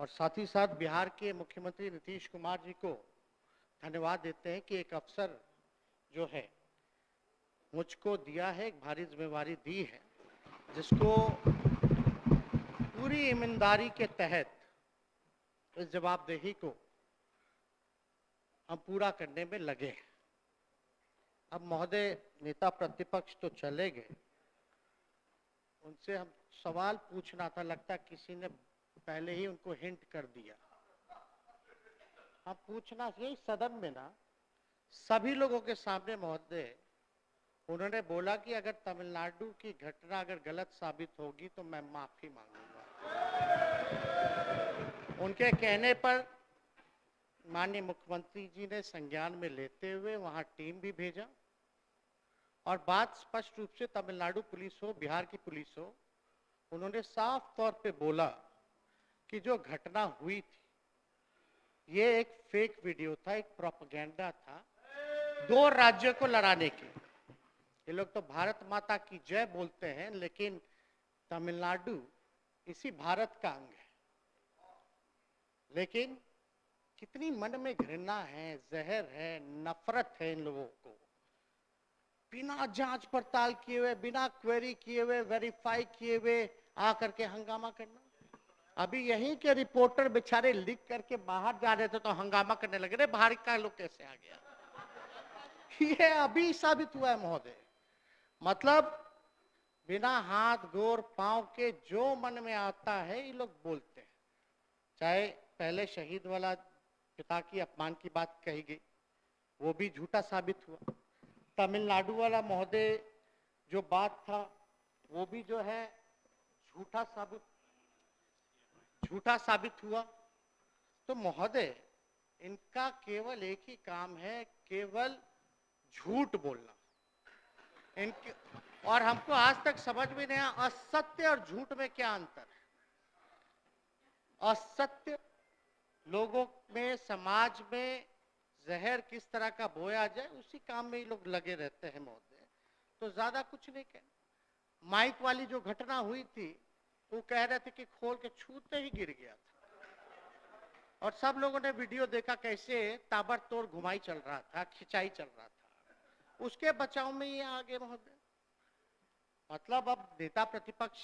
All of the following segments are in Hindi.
और साथ ही साथ बिहार के मुख्यमंत्री नीतीश कुमार जी को धन्यवाद देते हैं कि एक अवसर जो है मुझको दिया है, एक भारी जिम्मेवारी दी है, जिसको पूरी ईमानदारी के तहत इस जवाबदेही को हम पूरा करने में लगे हैं। अब महोदय नेता प्रतिपक्ष तो चले गए, उनसे हम सवाल पूछना था, लगता किसी ने पहले ही उनको हिंट कर दिया। हम पूछना यही सदन में ना सभी लोगों के सामने महोदय उन्होंने बोला कि अगर तमिलनाडु की घटना अगर गलत साबित होगी तो मैं माफी मांगूंगा। उनके कहने पर माननीय मुख्यमंत्री जी ने संज्ञान में लेते हुए वहां टीम भी भेजा और बात स्पष्ट रूप से तमिलनाडु पुलिस हो, बिहार की पुलिस हो, उन्होंने साफ तौर पे बोला कि जो घटना हुई थी ये एक फेक वीडियो था, एक प्रोपेगेंडा था दो राज्यों को लड़ाने के। ये लोग तो भारत माता की जय बोलते हैं, लेकिन तमिलनाडु इसी भारत का अंग है। लेकिन कितनी मन में घृणा है, जहर है, नफरत है इन लोगों को। बिना जांच पड़ताल किए हुए, बिना क्वेरी किए हुए, वेरीफाई किए हुए आकर के हंगामा करना। अभी यहीं के रिपोर्टर बेचारे लिख करके बाहर जा रहे थे तो हंगामा करने लगे, रे बाहर का लोग कैसे आ गया। ये अभी साबित हुआ है महोदय। मतलब बिना हाथ गोर पांव के जो मन में आता है ये लोग बोलते हैं। चाहे पहले शहीद वाला पिता की अपमान की बात कही गई, वो भी झूठा साबित हुआ। तमिलनाडु वाला महोदय जो बात था वो भी जो है झूठा साबित हुआ। तो महोदय इनका केवल एक ही काम है, केवल झूठ बोलना। इनके और हमको आज तक समझ में नहीं आया असत्य और झूठ में क्या अंतर है। असत्य लोगों में, समाज में जहर किस तरह का बोया जाए, उसी काम में ये लोग लगे रहते हैं महोदय। तो ज्यादा कुछ नहीं कहना। माइक वाली जो घटना हुई थी वो कह रहे थे कि खोल के छूते ही गिर गया था और सब लोगों ने वीडियो देखा कैसे ताबड़तोड़ घुमाई चल रहा था, खिंचाई चल रहा था। उसके बचाव में ये आगे महोदय। मतलब अब नेता प्रतिपक्ष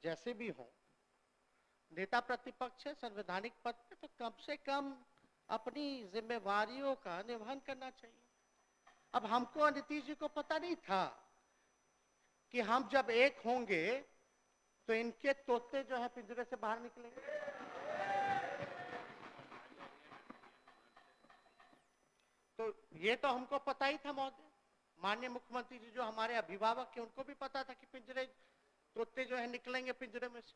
जैसे भी हो, नेता प्रतिपक्ष है संवैधानिक पद पे, तो कम से कम अपनी जिम्मेवारियों का निर्वहन करना चाहिए। अब हमको नीतीश जी को पता नहीं था कि हम जब एक होंगे तो इनके तोते जो है पिंजरे से बाहर निकलेंगे। तो ये तो हमको पता ही था महोदय। माननीय मुख्यमंत्री जी जो हमारे अभिभावक हैं उनको भी पता था कि पिंजरे तोते जो है निकलेंगे पिंजरे में से।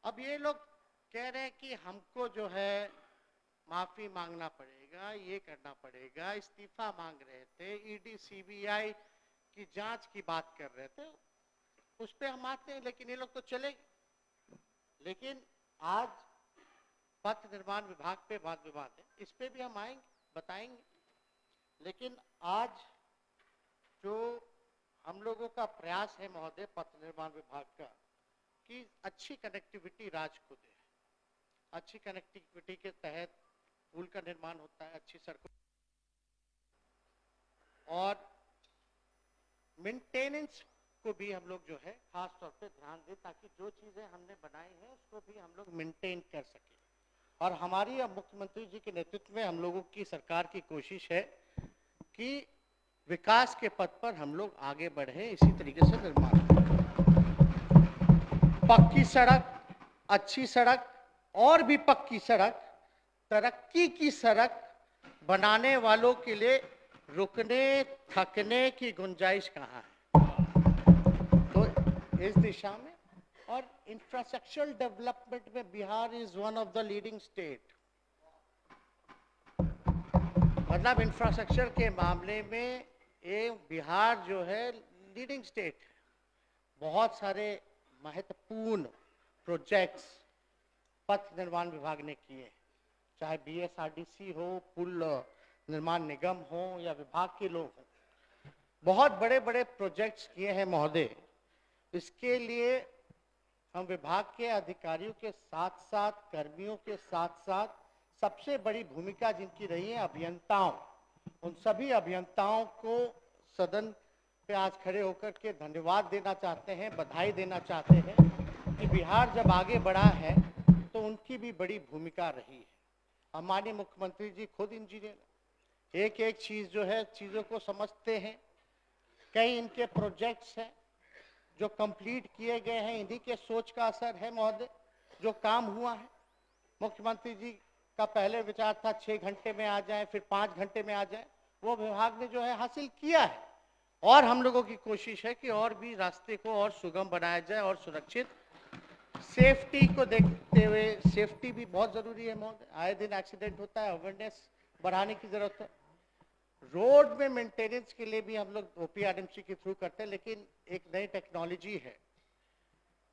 अब ये लोग कह रहे हैं कि हमको जो है माफी मांगना पड़ेगा, ये करना पड़ेगा, इस्तीफा मांग रहे थे, ईडी सीबीआई की जांच की बात कर रहे थे, उस पे हम आते हैं। लेकिन ये लोग तो चले गए। लेकिन आज पथ निर्माण विभाग पे वाद विवाद है, इस पे भी हम आएंगे, बताएंगे। लेकिन आज जो हम लोगों का प्रयास है महोदय पथ निर्माण विभाग का कि अच्छी कनेक्टिविटी राज्य को दे। अच्छी कनेक्टिविटी के तहत पुल का निर्माण होता है, अच्छी सड़कों और मेंटेनेंस को भी हम लोग जो है खास तौर पे ध्यान दें, ताकि जो चीजें हमने बनाई हैं उसको भी हम लोग मेंटेन कर सके। और हमारी अब मुख्यमंत्री जी के नेतृत्व में हम लोगों की सरकार की कोशिश है कि विकास के पथ पर हम लोग आगे बढ़े, इसी तरीके से निर्माण। पक्की सड़क, अच्छी सड़क और भी पक्की सड़क, तरक्की की सड़क बनाने वालों के लिए रुकने थकने की गुंजाइश कहाँ है। तो इस दिशा में और इंफ्रास्ट्रक्चरल डेवलपमेंट में Bihar is one of the leading state. मतलब इंफ्रास्ट्रक्चर के मामले में ये बिहार जो है लीडिंग स्टेट है। बहुत सारे महत्वपूर्ण प्रोजेक्ट्स पथ निर्माण विभाग ने किए, चाहे बीएसआरडीसी हो, पुल निर्माण निगम हो या विभाग के लोग हो, बहुत बड़े बड़े प्रोजेक्ट्स किए हैं महोदय। इसके लिए हम विभाग के अधिकारियों के साथ साथ, कर्मियों के साथ साथ, सबसे बड़ी भूमिका जिनकी रही है अभियंताओं, उन सभी अभियंताओं को सदन पे आज खड़े होकर के धन्यवाद देना चाहते हैं, बधाई देना चाहते हैं कि बिहार जब आगे बढ़ा है तो उनकी भी बड़ी भूमिका रही है। हमारे मुख्यमंत्री जी खुद इंजीनियर, एक एक चीज जो है चीजों को समझते हैं। कई इनके प्रोजेक्ट्स हैं जो कंप्लीट किए गए हैं, इन्हीं के सोच का असर है महोदय, जो काम हुआ है। मुख्यमंत्री जी का पहले विचार था 6 घंटे में आ जाए, फिर 5 घंटे में आ जाए, वो विभाग ने जो है हासिल किया है। और हम लोगों की कोशिश है कि और भी रास्ते को और सुगम बनाया जाए और सुरक्षित। सेफ्टी को देखते हुए, सेफ्टी भी बहुत जरूरी है महोदय, आए दिन एक्सीडेंट होता है, अवेयरनेस बढ़ाने की जरूरत है। रोड में मेंटेनेंस के लिए भी हम लोग ओपीआरएमसी के थ्रू करते हैं, लेकिन एक नई टेक्नोलॉजी है।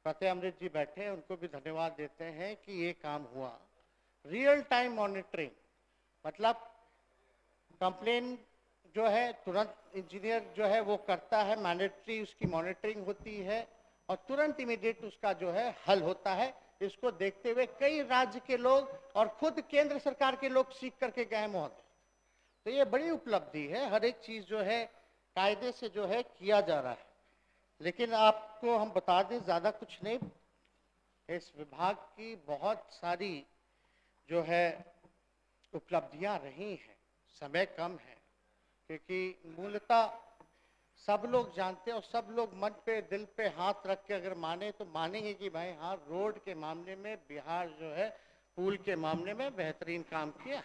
फतेह अमृत जी बैठे हैं, उनको भी धन्यवाद देते हैं कि ये काम हुआ। रियल टाइम मॉनिटरिंग, मतलब कंप्लेन जो है तुरंत इंजीनियर जो है वो करता है, मैंडेटरी उसकी मॉनिटरिंग होती है और तुरंत इमीडिएट उसका जो है हल होता है। इसको देखते हुए कई राज्य के लोग और खुद केंद्र सरकार के लोग सीख करके गए महोदय। तो ये बड़ी उपलब्धि है, हर एक चीज जो है कायदे से जो है किया जा रहा है। लेकिन आपको हम बता दें, ज्यादा कुछ नहीं, इस विभाग की बहुत सारी जो है उपलब्धियां रही हैं। समय कम है क्योंकि मूलतः सब लोग जानते हैं और सब लोग मन पे दिल पे हाथ रख के अगर माने तो मानेंगे कि भाई हाँ, रोड के मामले में बिहार जो है पुल के मामले में बेहतरीन काम किया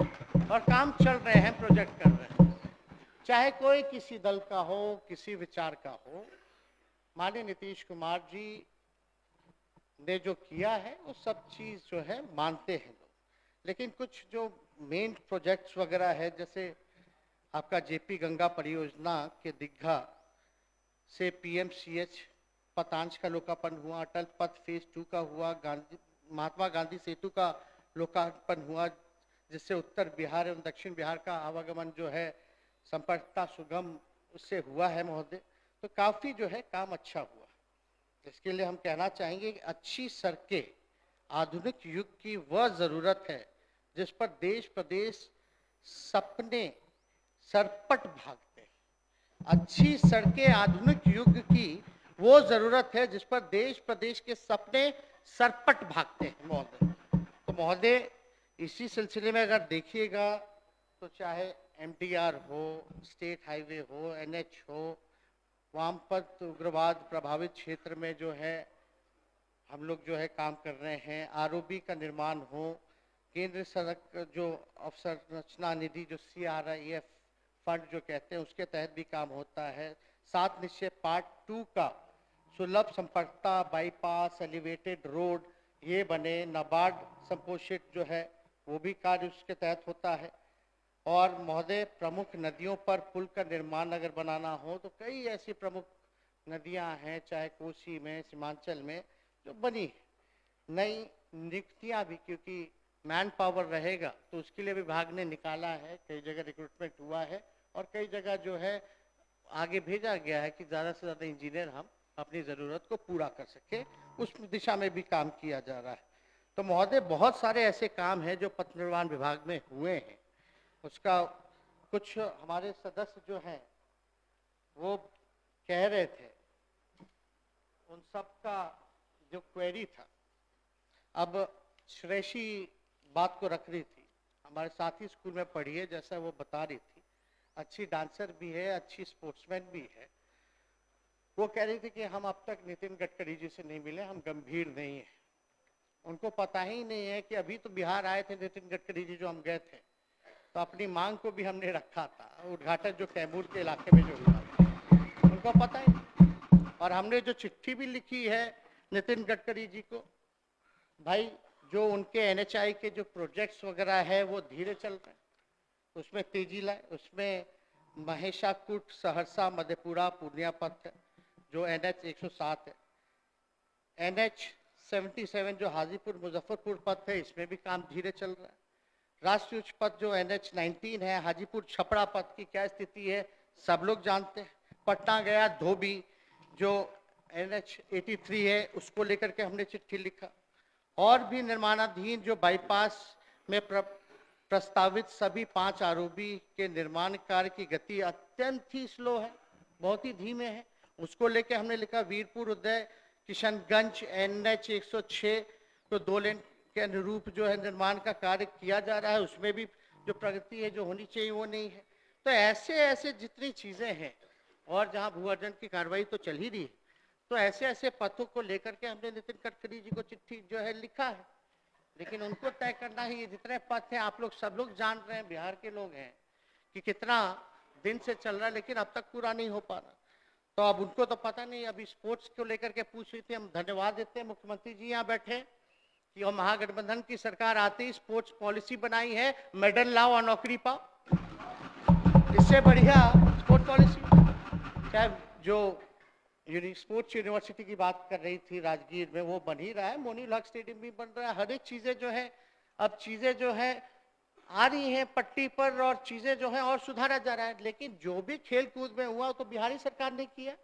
और काम चल रहे हैं, प्रोजेक्ट कर रहे हैं। चाहे कोई किसी दल का हो, किसी विचार का हो, माननीय नीतीश कुमार जी ने जो किया है वो सब चीज जो है मानते हैं लोग। लेकिन कुछ जो मेन प्रोजेक्ट्स वगैरह है, जैसे आपका जेपी गंगा परियोजना के दीघा से पीएमसीएच पतांश का लोकार्पण हुआ, अटल पथ फेज 2 का हुआ, महात्मा गांधी सेतु का लोकार्पण हुआ, जिससे उत्तर बिहार एवं दक्षिण बिहार का आवागमन जो है संपर्कता सुगम उससे हुआ है महोदय। तो काफी जो है काम अच्छा हुआ। इसके लिए हम कहना चाहेंगे कि अच्छी सड़कें आधुनिक युग की वह जरूरत है जिस पर देश प्रदेश सपने सरपट भागते हैं। अच्छी सड़कें आधुनिक युग की वो जरूरत है जिस पर देश प्रदेश के सपने सरपट भागते हैं महोदय। तो महोदय, इसी सिलसिले में अगर देखिएगा तो चाहे एमडीआर हो, स्टेट हाईवे हो, एनएच हो, वामपंथ उग्रवाद प्रभावित क्षेत्र में जो है हम लोग जो है काम कर रहे हैं, आरओबी का निर्माण हो, केंद्र सड़क जो अवसंरचना निधि जो CRIF फंड जो कहते हैं उसके तहत भी काम होता है। 7 निश्चय पार्ट 2 का सुलभ संपर्कता, बाईपास, एलिवेटेड रोड ये बने, नाबार्ड संपोषित जो है वो भी कार्य उसके तहत होता है। और महोदय, प्रमुख नदियों पर पुल का निर्माण अगर बनाना हो तो कई ऐसी प्रमुख नदियां हैं, चाहे कोसी में, सीमांचल में जो बनी। नई नियुक्तियां भी, क्योंकि मैन पावर रहेगा तो उसके लिए विभाग ने निकाला है, कई जगह रिक्रूटमेंट हुआ है और कई जगह जो है आगे भेजा गया है कि ज़्यादा से ज़्यादा इंजीनियर हम अपनी ज़रूरत को पूरा कर सके, उस दिशा में भी काम किया जा रहा है। तो महोदय, बहुत सारे ऐसे काम हैं जो पथ निर्माण विभाग में हुए हैं। उसका कुछ हमारे सदस्य जो हैं वो कह रहे थे, उन सब का जो क्वेरी था, अब श्रेयसी बात को रख रही थी, हमारे साथ ही स्कूल में पढ़ी है, जैसा वो बता रही थी, अच्छी डांसर भी है, अच्छी स्पोर्ट्समैन भी है। वो कह रही थी कि हम अब तक नितिन गडकरी जी से नहीं मिले, हम गंभीर नहीं है। उनको पता ही नहीं है कि अभी तो बिहार आए थे नितिन गडकरी जी, जो हम गए थे तो अपनी मांग को भी हमने रखा था, उद्घाटन जो कैमूर के इलाके में जो हुआ था, उनको पता ही नहीं। और हमने जो चिट्ठी भी लिखी है नितिन गडकरी जी को, भाई जो उनके NHI के जो प्रोजेक्ट्स वगैरह है वो धीरे चल रहे हैं, उसमें तेजी लाए। उसमें महेशाकुट सहरसा मधेपुरा पूर्णिया पथ है जो NH 107 है, NH 77 जो हाजीपुर मुजफ्फरपुर पथ है, इसमें भी काम धीरे चल रहा है। राष्ट्रीय उच्च पथ जो NH 19 है, हाजीपुर छपरा पथ की क्या स्थिति है सब लोग जानते हैं। पटना गया धोबी जो NH-83 है, उसको लेकर के हमने चिट्ठी लिखा। और भी निर्माणाधीन जो बाईपास में प्रस्तावित सभी 5 आरओबी के निर्माण कार्य की गति अत्यंत ही स्लो है, बहुत ही धीमे है, उसको लेके हमने लिखा। वीरपुर उदय किशनगंज NH-106 तो 2 लेन के अनुरूप जो है निर्माण का कार्य किया जा रहा है, उसमें भी जो प्रगति है जो होनी चाहिए वो नहीं है। तो ऐसे ऐसे जितनी चीजें हैं, और जहां भू अर्जन की कार्रवाई तो चल ही रही है, तो ऐसे ऐसे पथों को लेकर के हमने नितिन गडकरी जी को चिट्ठी जो है लिखा है। लेकिन उनको तय करना ही है। जितने पथ हैं आप लोग सब लोग जान रहे हैं, बिहार के लोग हैं, कि कितना दिन से चल रहा है, लेकिन अब तक पूरा नहीं हो पा रहा। तो अब उनको तो पता नहीं। अभी स्पोर्ट्स को लेकर के पूछ रही थी, हम धन्यवाद देते हैं मुख्यमंत्री जी यहाँ बैठे कि और महागठबंधन की सरकार आते ही स्पोर्ट्स पॉलिसी बनाई है, मेडल लाओ और नौकरी पाओ। इससे बढ़िया स्पोर्ट्स पॉलिसी, चाहे जो स्पोर्ट्स यूनिवर्सिटी की बात कर रही थी राजगीर में, वो बन ही रहा है, मोनी हक स्टेडियम भी बन रहा है, हर एक चीजें जो है, अब चीजें जो है आ रही हैं पट्टी पर, और चीजें जो है और सुधारा जा रहा है। लेकिन जो भी खेल कूद में हुआ तो बिहारी सरकार ने किया।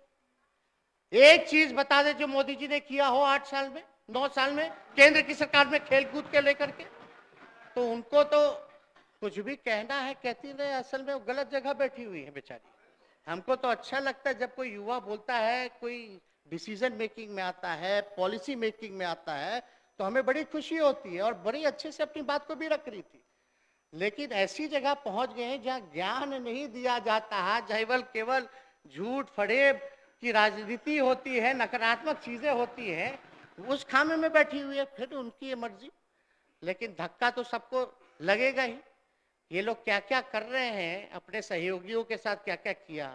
एक चीज बता दे जो मोदी जी ने किया हो 8 साल में, 9 साल में केंद्र की सरकार में खेल कूद के लेकर के, तो उनको तो कुछ भी कहना है कहती रहे, असल में वो गलत जगह बैठी हुई है बेचारी। हमको तो अच्छा लगता है जब कोई युवा बोलता है, कोई डिसीजन मेकिंग में आता है, पॉलिसी मेकिंग में आता है, तो हमें बड़ी खुशी होती है, और बड़ी अच्छे से अपनी बात को भी रख रही थी। लेकिन ऐसी जगह पहुंच गए हैं जहां ज्ञान नहीं दिया जाता है, जहाँ केवल झूठ फरेब की राजनीति होती है, नकारात्मक चीजें होती है, उस खामे में बैठी हुई है। फिर उनकी ये मर्जी, लेकिन धक्का तो सबको लगेगा ही। ये लोग क्या क्या कर रहे हैं, अपने सहयोगियों के साथ क्या क्या किया,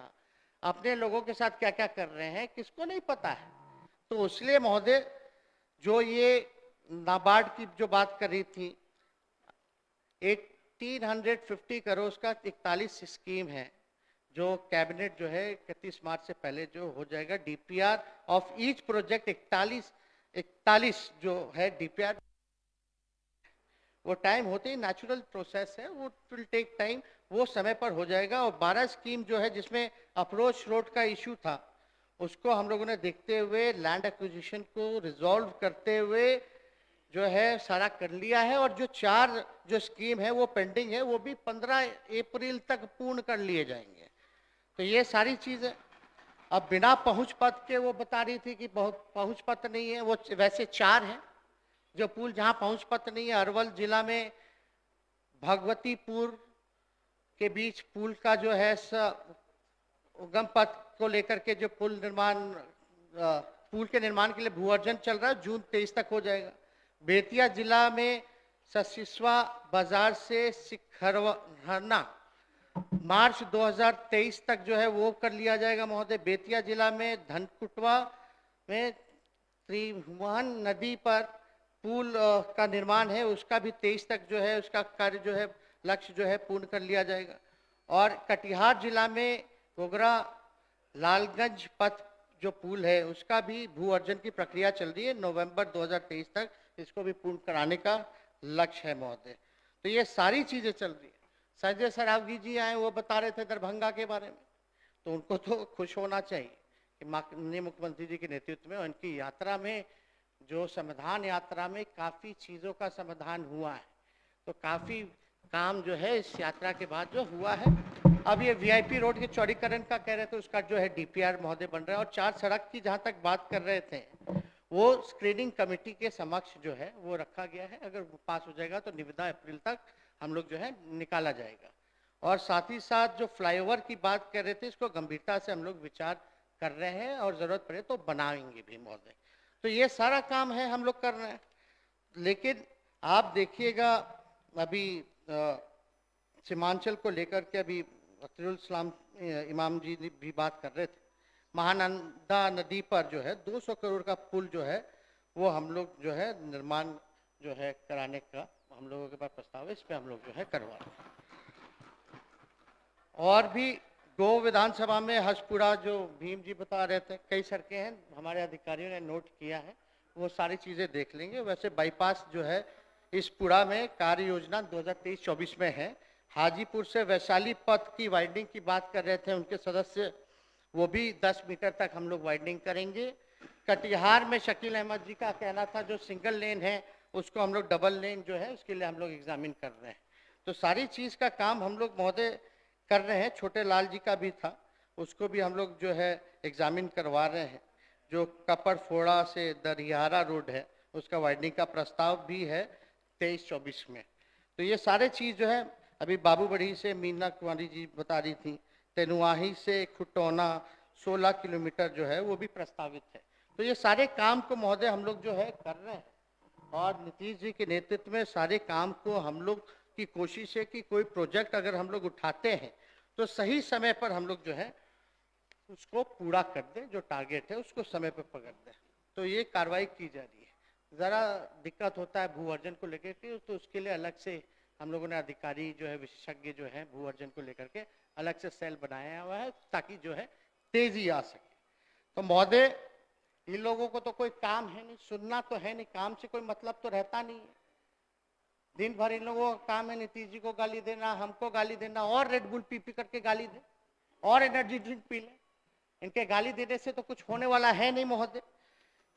अपने लोगों के साथ क्या क्या कर रहे हैं, किसको नहीं पता है। तो इसलिए महोदय, जो ये नाबार्ड की जो बात कर रही थी, 1850 करोड़ का 41 स्कीम है, जो कैबिनेट जो है 31 मार्च से पहले जो हो जाएगा। डीपीआर ऑफ ईच प्रोजेक्ट 41 जो है डीपीआर, वो टाइम होते ही नेचुरल प्रोसेस है, वो विल टेक टाइम, वो समय पर हो जाएगा। और 12 स्कीम जो है जिसमें अप्रोच रोड का इशू था, उसको हम लोगों ने देखते हुए लैंड एक्विजिशन को रिजॉल्व करते हुए जो है सारा कर लिया है। और जो 4 जो स्कीम है वो पेंडिंग है, वो भी 15 अप्रैल तक पूर्ण कर लिए जाएंगे। तो ये सारी चीजें अब बिना पहुंच पथ के, वो बता रही थी कि बहुत पहुंच पथ नहीं है, वो वैसे 4 है जो पुल जहां पहुंच पथ नहीं है। अरवल जिला में भगवतीपुर के बीच पुल का जो है उगम पथ को लेकर के जो पुल के निर्माण के लिए भू अर्जन चल रहा है, जून 23 तक हो जाएगा। बेतिया जिला में ससिस्वा बाजार से सिखरना मार्च 2023 तक जो है वो कर लिया जाएगा महोदय। बेतिया जिला में धनकुटवा में त्रिभुवन नदी पर पुल का निर्माण है, उसका भी 23 तक जो है उसका कार्य जो है लक्ष्य जो है पूर्ण कर लिया जाएगा। और कटिहार जिला में गोगरा लालगंज पथ जो पुल है, उसका भी भू अर्जन की प्रक्रिया चल रही है, नवंबर 2023 तक इसको भी पूर्ण कराने का लक्ष्य है महोदय। तो ये सारी चीजें चल रही है। संजय सरावगी जी आए, वो बता रहे थे दरभंगा के बारे में, तो उनको तो खुश होना चाहिए कि माननीय मुख्यमंत्री जी के नेतृत्व में उनकी यात्रा में, जो समाधान यात्रा में काफी चीजों का समाधान हुआ है। तो काफी काम जो है इस यात्रा के बाद जो हुआ है। अब ये वीआईपी रोड के चौड़ीकरण का कह रहे थे, उसका जो है डीपीआर महोदय बन रहा है। और 4 सड़क की जहां तक बात कर रहे थे, वो स्क्रीनिंग कमेटी के समक्ष जो है वो रखा गया है। अगर वो पास हो जाएगा तो निविदा अप्रैल तक हम लोग जो है निकाला जाएगा। और साथ ही साथ जो फ्लाईओवर की बात कर रहे थे, इसको गंभीरता से हम लोग विचार कर रहे हैं, और जरूरत पड़े तो बनाएंगे भी महोदय। तो ये सारा काम है हम लोग कर रहे हैं। लेकिन आप देखिएगा, अभी सीमांचल को लेकर के अभी अख्तरुल इस्लाम इमाम जी भी बात कर रहे थे। महानंदा नदी पर जो है 200 करोड़ का पुल जो है वो हम लोग जो है निर्माण जो है कराने का हम लोगों के पास प्रस्ताव है, इस पे हम लोग जो है करवा रहे हैं। और भी गो विधानसभा में हसपुरा जो भीम जी बता रहे थे, कई सड़कें हैं, हमारे अधिकारियों ने नोट किया है, वो सारी चीजें देख लेंगे। वैसे बाईपास जो है इस पुरा में कार्य योजना 2023-24 में है। हाजीपुर से वैशाली पथ की वाइडनिंग की बात कर रहे थे उनके सदस्य, वो भी 10 मीटर तक हम लोग वाइडनिंग करेंगे। कटिहार में शकील अहमद जी का कहना था जो सिंगल लेन है उसको हम लोग डबल लेन जो है उसके लिए हम लोग एग्जामिन कर रहे हैं। तो सारी चीज का काम हम लोग महोदय कर रहे हैं। छोटे लाल जी का भी था, उसको भी हम लोग जो है एग्जामिन करवा रहे हैं। जो कपड़ फोड़ा से दरियारा रोड है उसका वाइडनिंग का प्रस्ताव भी है 23-24 में। तो ये सारे चीज जो है अभी बाबूबड़ी से मीना कुमारी जी बता रही थी, तेनुआही से खुटौना 16 किलोमीटर जो है वो भी प्रस्तावित है। तो ये सारे काम को महोदय हम लोग जो है कर रहे हैं और नीतीश जी के नेतृत्व में सारे काम को हम लोग की कोशिश है कि कोई प्रोजेक्ट अगर हम लोग उठाते हैं तो सही समय पर हम लोग जो है उसको पूरा कर दें, जो टारगेट है उसको समय पर पकड़ दें। तो ये कार्रवाई की जा रही है। ज़रा दिक्कत होता है भू अर्जन को लेकर के, तो उसके लिए अलग से हम लोगों ने अधिकारी जो है विशेषज्ञ जो है भू अर्जन को लेकर के अलग से सेल बनाया हुआ है ताकि जो है तेजी आ सके। तो महोदय इन लोगों को तो कोई काम है नहीं, सुनना तो है नहीं, काम से कोई मतलब तो रहता नहीं है। दिन भर इन लोगों का काम है नीतीश जी को गाली देना, हमको गाली देना, और रेड बुल पी पी करके गाली दे और एनर्जी ड्रिंक पी ले। इनके गाली देने से तो कुछ होने वाला है नहीं महोदय।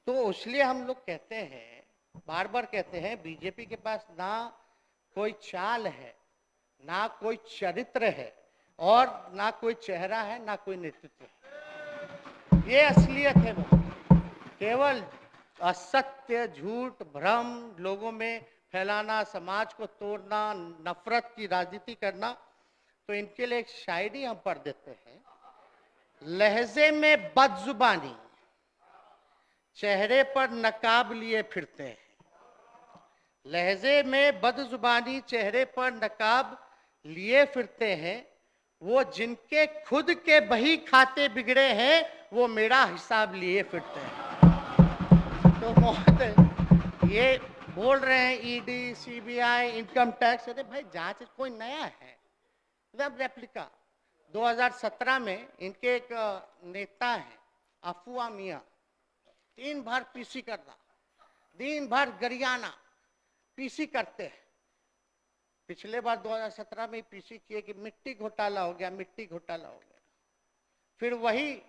तो इसलिए हम लोग कहते हैं, बार बार कहते हैं, बीजेपी के पास ना कोई चाल है, ना कोई चरित्र है और ना कोई चेहरा है, ना कोई नेतृत्व है। ये असलियत है महोदय। केवल असत्य, झूठ, भ्रम लोगों में फैलाना, समाज को तोड़ना, नफरत की राजनीति करना। तो इनके लिए एक शायरी हम पढ़ देते हैं। लहजे में बदजुबानी, चेहरे पर नकाब लिए फिरते हैं। लहजे में बदजुबानी, चेहरे पर नकाब लिए फिरते हैं। वो जिनके खुद के बही खाते बिगड़े हैं वो मेरा हिसाब लिए फिरते हैं। तो महोदय ये बोल रहे हैं ईडी, सीबीआई, इनकम टैक्स। अरे भाई जांच कोई नया है, सब रेप्लिका। 2017 में इनके एक नेता है अफुआ मियाँ, दिन भर पीसी करना, दिन भर गरियाना, पीसी करते हैं। पिछले बार 2017 में पीसी किए कि मिट्टी घोटाला हो गया, मिट्टी घोटाला हो गया। फिर वही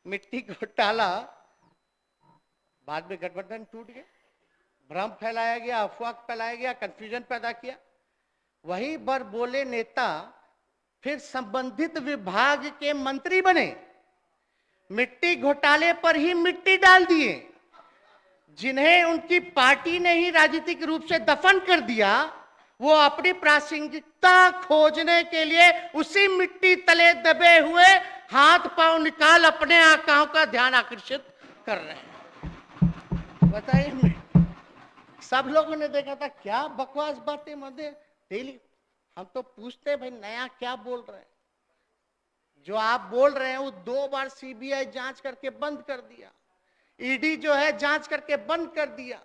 मिट्टी घोटाला बाद में गठबंधन टूट गया, भ्रम फैलाया गया, अफवाह फैलाया गया, कंफ्यूजन पैदा किया। वही बार बोले नेता फिर संबंधित विभाग के मंत्री बने, मिट्टी घोटाले पर ही मिट्टी डाल दिए। जिन्हें उनकी पार्टी ने ही राजनीतिक रूप से दफन कर दिया, वो अपनी प्रासंगिकता खोजने के लिए उसी मिट्टी तले दबे हुए हाथ पांव निकाल अपने आकाओं का ध्यान आकर्षित कर रहे हैं। बताइए, सब लोगों ने देखा था क्या बकवास बातें मध्य डेली। हम तो पूछते भाई नया क्या बोल रहे हैं। जो आप बोल रहे हैं वो 2 बार सीबीआई जांच करके बंद कर दिया, ईडी जो है जांच करके बंद कर दिया।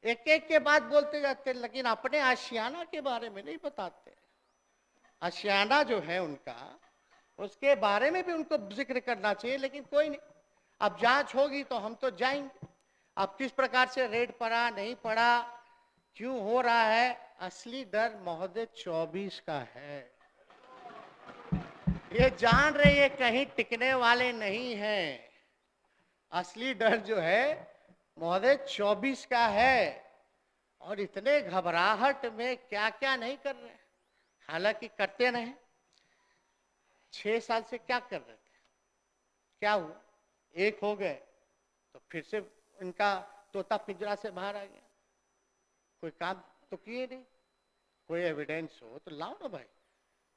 एक एक के बाद बोलते जाते, लेकिन अपने आशियाना के बारे में नहीं बताते। आशियाना जो है उनका, उसके बारे में भी उनको जिक्र करना चाहिए, लेकिन कोई नहीं। अब जांच होगी तो हम तो जाएंगे। अब किस प्रकार से रेड पड़ा, नहीं पड़ा, क्यों हो रहा है, असली डर महोदय 24 का है। ये जान रहे ये कहीं टिकने वाले नहीं हैं। असली डर जो है महोदय 24 का है। और इतने घबराहट में क्या क्या नहीं कर रहे, हालांकि करते रहे। 6 साल से क्या कर रहे थे, क्या हुआ, एक हो गए तो फिर से इनका तोता पिंजरा से बाहर आ गया। कोई काम तो किए नहीं। कोई एविडेंस हो तो लाओ ना भाई।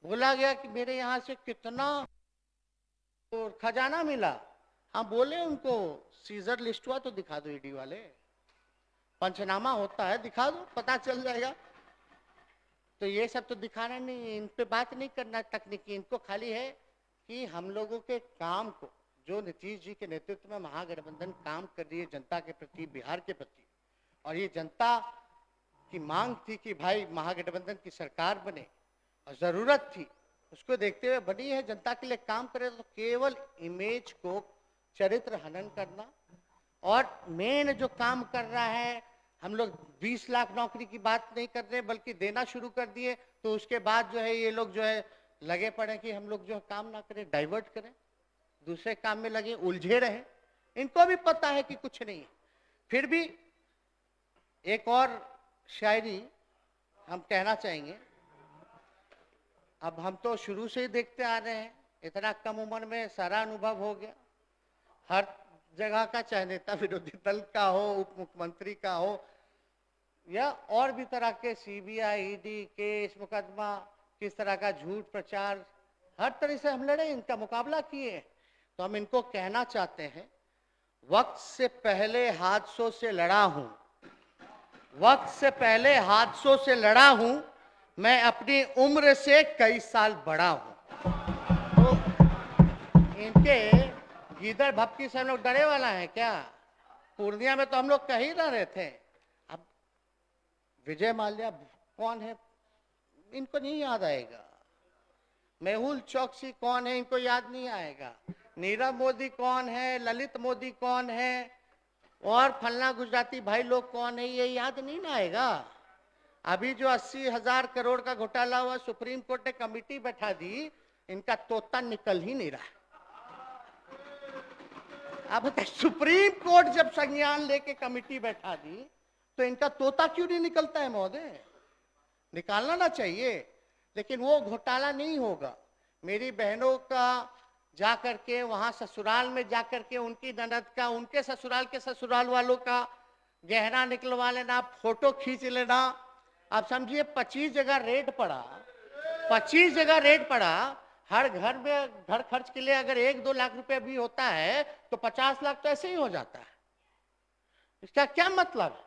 बोला गया कि मेरे यहाँ से कितना तो खजाना मिला, हाँ बोले उनको सीजर लिस्ट हुआ तो दिखा दो, ईडी वाले पंचनामा होता है दिखा दो, पता चल जाएगा। तो ये सब तो दिखाना नहीं, इन पे बात नहीं करना तकनीकी। इनको खाली है कि हम लोगों के काम को, जो नीतीश जी के नेतृत्व में महागठबंधन काम कर रही है जनता के प्रति, बिहार के प्रति, और ये जनता की मांग थी कि भाई महागठबंधन की सरकार बने और जरूरत थी, उसको देखते हुए बनी है, जनता के लिए काम करे। तो केवल इमेज को चरित्र हनन करना। और मेन जो काम कर रहा है, हम लोग 20 लाख नौकरी की बात नहीं कर रहे बल्कि देना शुरू कर दिए। तो उसके बाद जो है ये लोग जो है लगे पड़े कि हम लोग जो काम ना करें, डाइवर्ट करें, दूसरे काम में लगे, उलझे रहे। इनको भी पता है कि कुछ नहीं है। फिर भी एक और शायरी हम कहना चाहेंगे। अब हम तो शुरू से ही देखते आ रहे हैं, इतना कम उम्र में सारा अनुभव हो गया, हर जगह का, चाहे नेता विरोधी दल का हो, उप मुख्यमंत्री का हो, या और भी तरह के सीबीआई, ईडी केस, मुकदमा, किस तरह का झूठ प्रचार, हर तरह से हम लड़े, इनका मुकाबला किए। तो हम इनको कहना चाहते हैं, वक्त से पहले हादसों से लड़ा हूं, वक्त से पहले हादसों से लड़ा हूं, मैं अपनी उम्र से कई साल बड़ा हूं। तो इनके गीदड़ भपकी से हम लोग डरे वाला है क्या? पूर्णिया में तो हम लोग कह ही रहे थे। अब विजय माल्या कौन है इनको नहीं याद आएगा, मेहुल चौकसी कौन है इनको याद नहीं आएगा, नीरव मोदी कौन है, ललित मोदी कौन है, और फलना गुजराती भाई लोग कौन है, ये याद नहीं ना आएगा। अभी जो 80,000 करोड़ का घोटाला हुआ, सुप्रीम कोर्ट ने कमेटी बैठा दी, इनका तोता निकल ही नहीं रहा। अब सुप्रीम कोर्ट जब संज्ञान लेके कमेटी बैठा दी, तो इनका तोता क्यों नहीं निकलता है महोदय? निकालना ना चाहिए, लेकिन वो घोटाला नहीं होगा। मेरी बहनों का जा करके वहां ससुराल में जा करके उनकी ननद का, उनके ससुराल के ससुराल वालों का गहना निकलवा लेना, फोटो खींच लेना। आप समझिए 25 जगह रेड पड़ा, 25 जगह रेड पड़ा। हर घर में घर खर्च के लिए अगर 1-2 लाख रुपए भी होता है तो 50 लाख तो ऐसे ही हो जाता है। इसका क्या मतलब?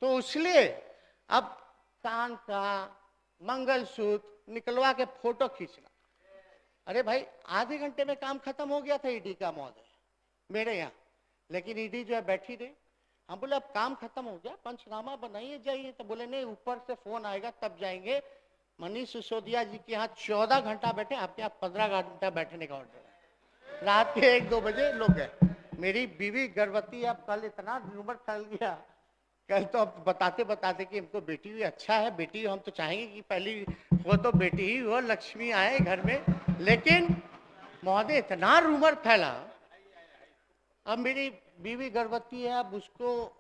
तो इसलिए अब कान का मंगलसूत्र निकलवा के फोटो खींचना, अरे भाई आधे घंटे में काम खत्म हो गया था ईडी का महोदय मेरे यहाँ, लेकिन ईडी जो है बैठी रही। हम बोले अब काम खत्म हो गया, पंचनामा बनाइए जाइए, तो बोले नहीं ऊपर से फोन आएगा तब जाएंगे। मनीष सिसोदिया जी के यहाँ 14 घंटा बैठे, आपके यहाँ 15 घंटा बैठने का ऑर्डर है। रात के 1-2 बजे लोग गए। मेरी बीवी गर्भवती, अब कल इतना र्यूमर फैल गया, कल तो अब बताते बताते कि हमको बेटी हुई, अच्छा है बेटी, हम तो चाहेंगे कि पहली वो तो बेटी ही हो, लक्ष्मी आए घर में, लेकिन महोदय इतना रूमर फैला। अब मेरी बीवी गर्भवती है, अब उसको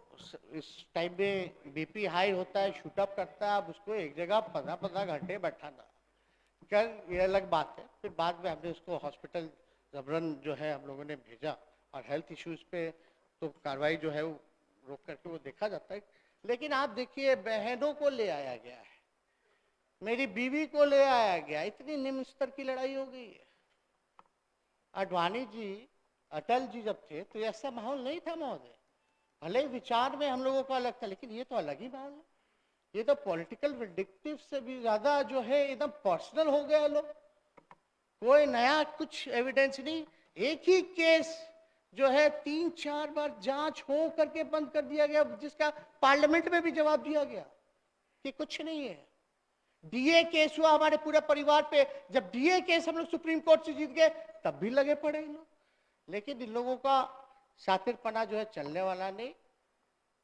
इस टाइम में बीपी हाई होता है, शूटअप करता है, अब उसको एक जगह 15-15 घंटे बैठाना, कल ये अलग बात है। फिर बाद में हमने उसको हॉस्पिटल जबरन जो है हम लोगों ने भेजा, और हेल्थ इश्यूज पे तो कार्रवाई जो है वो रोक करके वो देखा जाता है। लेकिन आप देखिए बहनों को ले आया गया है, मेरी बीवी को ले आया गया, इतनी निम्न स्तर की लड़ाई हो गई है। आडवाणी जी, अटल जी जब थे तो ऐसा माहौल नहीं था महोदय। भले विचार में हम लोगों को अलग था, लेकिन ये तो अलग ही माहौल है। ये तो पॉलिटिकल विंडिक्टिव से भी ज्यादा जो है एकदम पर्सनल हो गया लोग। कोई नया कुछ एविडेंस नहीं, एक ही केस जो है 3-4 बार जांच हो करके बंद कर दिया गया, जिसका पार्लियामेंट में भी जवाब दिया गया कि कुछ नहीं है। डीए केस हुआ हमारे पूरे परिवार पे, जब डीए केस हम लोग सुप्रीम कोर्ट से जीत गए तब भी लगे पड़े इन लोग। लेकिन इन लोगों का शातिरपना जो है चलने वाला नहीं।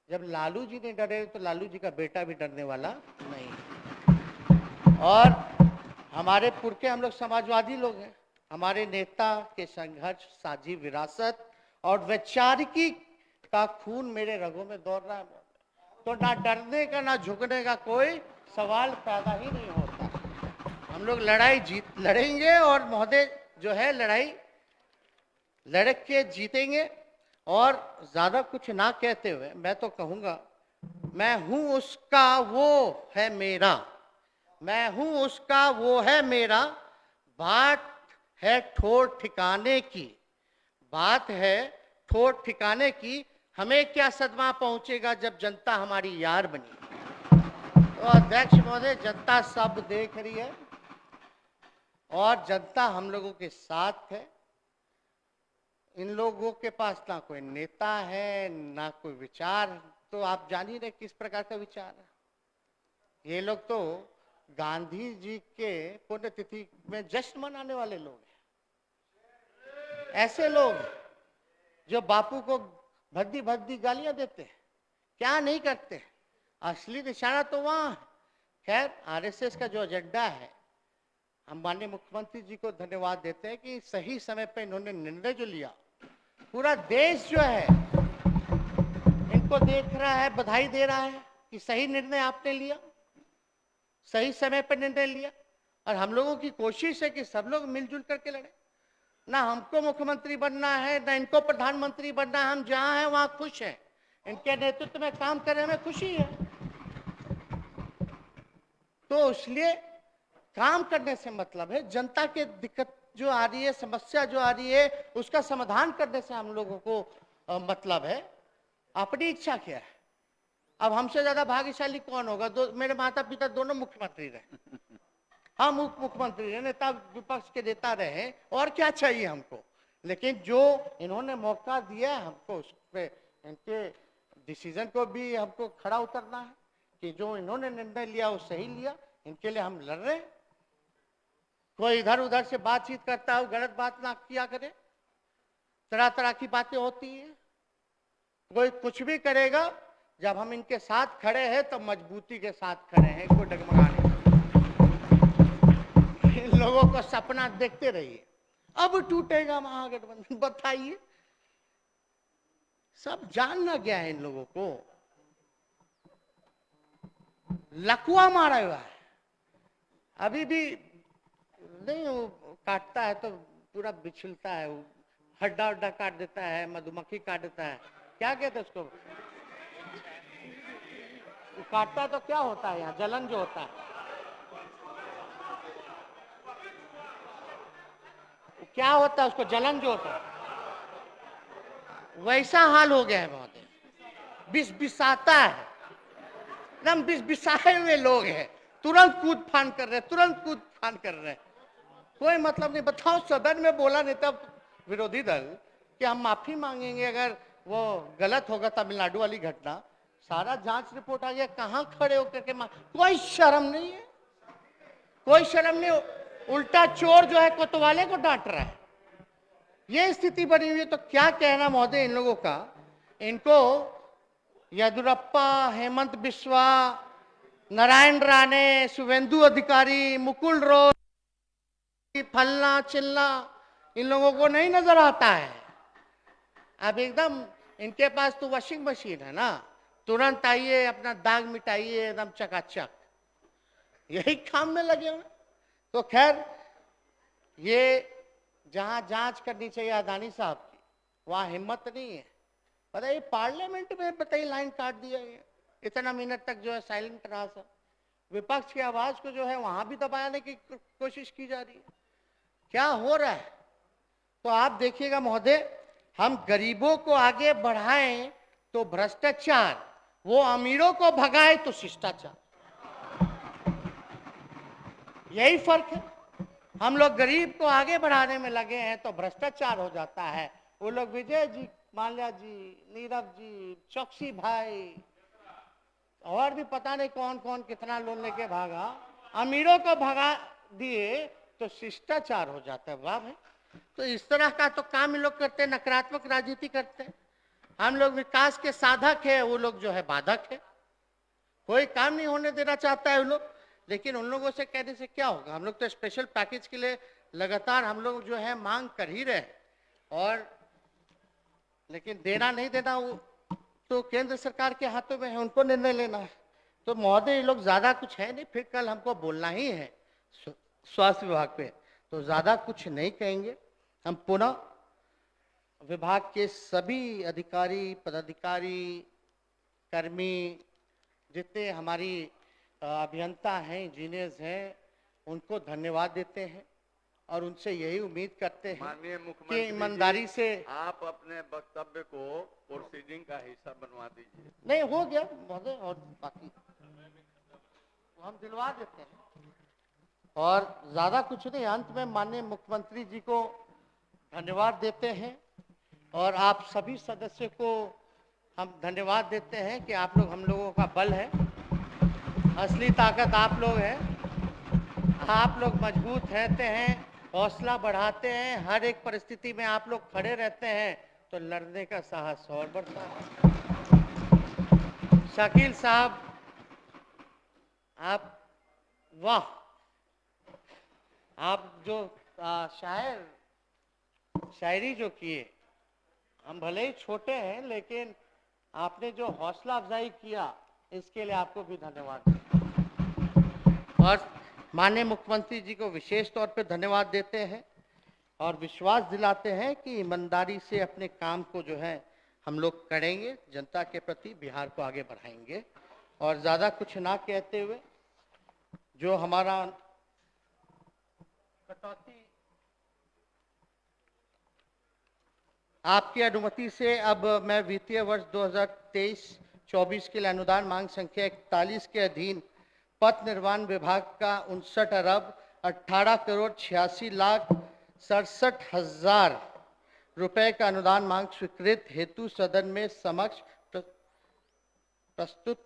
जब लालू जी नहीं डरे तो लालू जी का बेटा भी डरने वाला नहीं। और हमारे पुरखे हम लोग समाजवादी लोग हैं, हमारे नेता के संघर्ष, साझी विरासत और वैचारिकी का खून मेरे रगों में दौड़ रहा है, तो ना डरने का ना झुकने का कोई सवाल पैदा ही नहीं होता। हम लोग लड़ाई लड़ेंगे, और महोदय जो है लड़ाई लड़ के जीतेंगे। और ज्यादा कुछ ना कहते हुए मैं तो कहूंगा, मैं हूं उसका वो है मेरा, मैं हूं उसका वो है मेरा, बात है ठोर ठिकाने की, बात है ठोर ठिकाने की, हमें क्या सदमा पहुंचेगा जब जनता हमारी यार बनी। तो अध्यक्ष महोदय, जनता सब देख रही है और जनता हम लोगों के साथ है। इन लोगों के पास ना कोई नेता है ना कोई विचार, तो आप जान ही रहे किस प्रकार का विचार है। ये लोग तो गांधी जी के पुण्यतिथि में जश्न मनाने वाले लोग हैं। ऐसे लोग जो बापू को भद्दी भद्दी गालियां देते हैं, क्या नहीं करते, असली निशाना तो वहां है। खैर आरएसएस का जो एजेंडा है, हम माननीय मुख्यमंत्री जी को धन्यवाद देते हैं कि सही समय पे इन्होंने निर्णय जो लिया पूरा देश जो है इनको देख रहा है, बधाई दे रहा है कि सही निर्णय आपने लिया, सही समय पर निर्णय लिया। और हम लोगों की कोशिश है कि सब लोग मिलजुल करके लड़े। ना हमको मुख्यमंत्री बनना है, ना इनको प्रधानमंत्री बनना है, हम जहां हैं वहां खुश हैं, इनके नेतृत्व में काम करने में खुशी है। तो इसलिए काम करने से मतलब है, जनता के दिक्कत जो आ रही है, समस्या जो आ रही है, उसका समाधान करने से हम लोगों को मतलब है। अपनी इच्छा क्या है? अब हमसे ज्यादा भाग्यशाली कौन होगा? मेरे माता पिता दोनों मुख्यमंत्री रहे, हम उप मुख्यमंत्री रहे, नेता विपक्ष के नेता रहे, और क्या चाहिए हमको? लेकिन जो इन्होंने मौका दिया हमको, उस पे इनके डिसीजन को भी हमको खड़ा उतरना है कि जो इन्होंने निर्णय लिया वो सही लिया, इनके लिए हम लड़ रहे हैं। कोई इधर उधर से बातचीत करता हो, गलत बात ना किया करे, तरह तरह की बातें होती हैं। कोई कुछ भी करेगा, जब हम इनके साथ खड़े हैं तो मजबूती के साथ खड़े हैं, कोई डगमगाने। इन लोगों का सपना देखते रहिए, अब टूटेगा महागठबंधन, बताइए। सब जानना क्या है इन लोगों को? लकवा मारा हुआ है। अभी भी नहीं, वो काटता है तो पूरा बिछलता है, वो हड्डा हड्डा काट देता है, मधुमक्खी काट देता है, क्या कहते हैं उसको? काटता है तो क्या होता है? यहाँ जलन जो होता है, क्या होता है उसको? जलन जो होता है, वैसा हाल हो गया है महोदय। बिस बिसाता है, एकदम बिस बिसाए हुए लोग हैं, तुरंत कूद फान कर रहे हैं, तुरंत कूद फान कर रहे हैं, कोई मतलब नहीं। बताओ, सदन में बोला नेता विरोधी दल कि हम माफी मांगेंगे अगर वो गलत होगा, तमिलनाडु वाली घटना, सारा जांच रिपोर्ट आ गया, कहां खड़े होकर के कोई शर्म नहीं है, कोई शर्म नहीं। उल्टा चोर जो है कोतवाले को डांट रहा है, ये स्थिति बनी हुई है। तो क्या कहना महोदय इन लोगों का? इनको येदुरप्पा, हेमंत बिस्वा, नारायण राणे, शुभेंदु अधिकारी, मुकुल रॉय, फलना चिल्ला, इन लोगों को नहीं नजर आता है। अब एकदम इनके पास तो वॉशिंग मशीन है ना, तुरंत आइए, अपना दाग मिटाइए, एकदम चकाचक, यही काम में लगे हुए। तो खैर, ये जहां जांच करनी चाहिए अदानी साहब की, वहां हिम्मत नहीं है। बताइए, पार्लियामेंट में बताइए लाइन काट दिया गया, इतना मिनट तक जो है साइलेंट रहा सब, विपक्ष की आवाज को जो है वहां भी दबाने की कोशिश की जा रही है। क्या हो रहा है? तो आप देखिएगा महोदय, हम गरीबों को आगे बढ़ाएं तो भ्रष्टाचार, वो अमीरों को भगाए तो शिष्टाचार, यही फर्क है। हम लोग गरीब को आगे बढ़ाने में लगे हैं तो भ्रष्टाचार हो जाता है। वो लोग विजय जी, माल्या जी, नीरव जी, चौकसी भाई, और भी पता नहीं कौन कौन कितना लोन लेके भागा, अमीरों को भगा दिए तो शिष्टाचार हो जाता है। वाह भाई, तो इस तरह का तो काम ये लोग करते हैं, नकारात्मक राजनीति करते हैं। हम लोग विकास के साधक है, वो लोग जो है बाधक है, कोई काम नहीं होने देना चाहता है वो लोग। लेकिन उन लोगों से कहने से क्या होगा? हम लोग तो स्पेशल पैकेज के लिए लगातार हम लोग जो है मांग कर ही रहे, और लेकिन देना नहीं देना वो तो केंद्र सरकार के हाथों में है, उनको निर्णय लेना है। तो महोदय, ये लोग ज्यादा कुछ है नहीं, फिर कल हमको बोलना ही है स्वास्थ्य विभाग पे, तो ज्यादा कुछ नहीं कहेंगे। हम पुनः विभाग के सभी अधिकारी, पदाधिकारी, कर्मी, जितने हमारी अभियंता हैं, इंजीनियर्स हैं, उनको धन्यवाद देते हैं और उनसे यही उम्मीद करते हैं कि ईमानदारी से आप अपने वक्तव्य को प्रोसीडिंग का हिस्सा बनवा दीजिए। नहीं, हो गया महोदय, और बाकी हम दिलवा देते हैं। और ज्यादा कुछ नहीं, अंत में माननीय मुख्यमंत्री जी को धन्यवाद देते हैं और आप सभी सदस्यों को हम धन्यवाद देते हैं कि आप लोग हम लोगों का बल है, असली ताकत आप लोग हैं। आप लोग मजबूत रहते हैं, हौसला बढ़ाते हैं, हर एक परिस्थिति में आप लोग खड़े रहते हैं, तो लड़ने का साहस और बढ़ता है। शकील साहब, आप वाह, आप जो शायरी जो किए, हम भले ही छोटे हैं, लेकिन आपने जो हौसला अफजाई किया इसके लिए आपको भी धन्यवाद। और माननीय मुख्यमंत्री जी को विशेष तौर पे धन्यवाद देते हैं और विश्वास दिलाते हैं कि ईमानदारी से अपने काम को जो है हम लोग करेंगे, जनता के प्रति बिहार को आगे बढ़ाएंगे। और ज़्यादा कुछ ना कहते हुए जो हमारा कटौती, आपकी अनुमति से अब मैं वित्तीय वर्ष 2023-24 के लिए अनुदान मांग संख्या 41 के अधीन पथ निर्माण विभाग का 59,18,86,67,000 रुपए का अनुदान मांग स्वीकृत हेतु सदन में समक्ष प्रस्तुत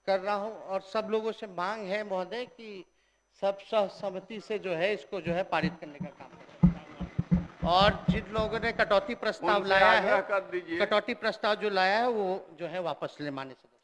कर रहा हूं। और सब लोगों से मांग है महोदय कि सब सहमति से जो है इसको जो है पारित करने का काम करें। और जिन लोगों ने कटौती प्रस्ताव लाया है, कर दीजिए। कटौती प्रस्ताव जो लाया है वो जो है वापस ले माने सदन।